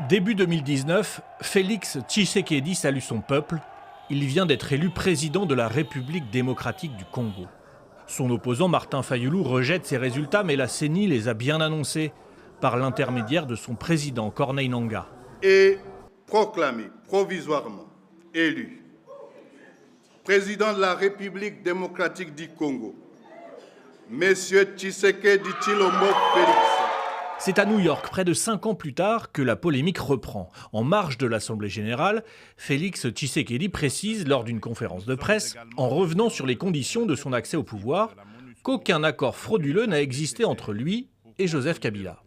Début 2019, Félix Tshisekedi salue son peuple. Il vient d'être élu président de la République démocratique du Congo. Son opposant Martin Fayulu rejette ces résultats, mais la CENI les a bien annoncés par l'intermédiaire de son président Corneille Nangaa. Et proclamé provisoirement élu président de la République démocratique du Congo, Monsieur Tshisekedi Tshilombo Félix. C'est à New York, près de 5 ans plus tard, que la polémique reprend. En marge de l'Assemblée générale, Félix Tshisekedi précise lors d'une conférence de presse, en revenant sur les conditions de son accès au pouvoir, qu'aucun accord frauduleux n'a existé entre lui et Joseph Kabila.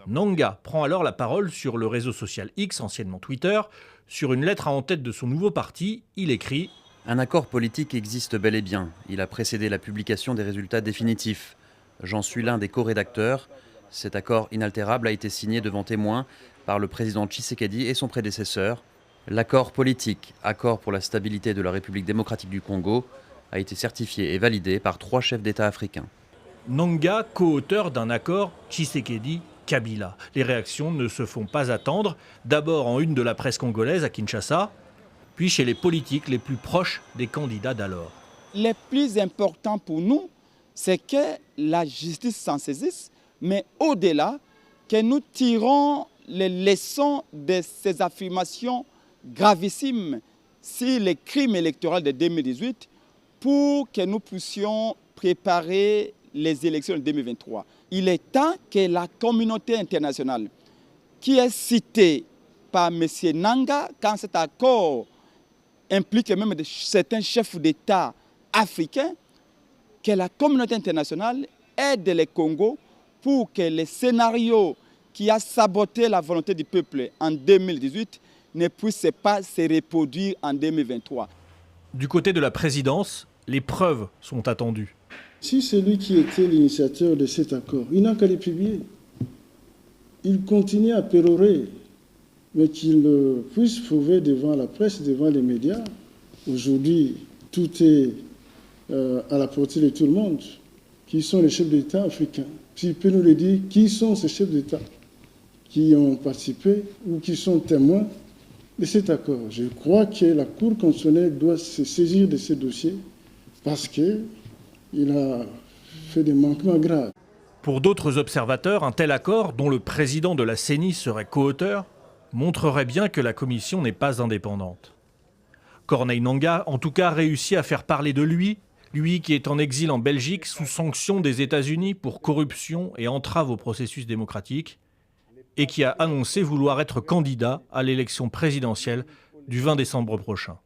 Nangaa prend alors la parole sur le réseau social X, anciennement Twitter. Sur une lettre à en-tête de son nouveau parti, il écrit « Un accord politique existe bel et bien. Il a précédé la publication des résultats définitifs. J'en suis l'un des co-rédacteurs. Cet accord inaltérable a été signé devant témoins par le président Tshisekedi et son prédécesseur. L'accord politique, accord pour la stabilité de la République démocratique du Congo, a été certifié et validé par 3 chefs d'État africains. » Nangaa, co-auteur d'un accord Tshisekedi-Kabila. Les réactions ne se font pas attendre. D'abord en une de la presse congolaise à Kinshasa, puis chez les politiques les plus proches des candidats d'alors. Le plus important pour nous, c'est que la justice s'en saisisse, mais au-delà, que nous tirons les leçons de ces affirmations gravissimes sur les crimes électoraux de 2018 pour que nous puissions préparer les élections de 2023. Il est temps que la communauté internationale, qui est citée par M. Nangaa, quand cet accord implique même certains chefs d'État africains, que la communauté internationale aide le Congo pour que le scénario qui a saboté la volonté du peuple en 2018 ne puisse pas se reproduire en 2023. Du côté de la présidence, les preuves sont attendues. Si celui qui était l'initiateur de cet accord, il n'a qu'à les publier. Il continue à pérorer, mais qu'il puisse prouver devant la presse, devant les médias. Aujourd'hui, tout est à la portée de tout le monde. Qui sont les chefs d'État africains? S'il peut nous le dire, qui sont ces chefs d'État qui ont participé ou qui sont témoins de cet accord? Je crois que la Cour constitutionnelle doit se saisir de ce dossier parce qu'il a fait des manquements graves. Pour d'autres observateurs, un tel accord, dont le président de la CENI serait co-auteur, montrerait bien que la commission n'est pas indépendante. Corneille Nangaa, en tout cas, réussit à faire parler de lui qui est en exil en Belgique sous sanction des États-Unis pour corruption et entrave au processus démocratique, et qui a annoncé vouloir être candidat à l'élection présidentielle du 20 décembre prochain.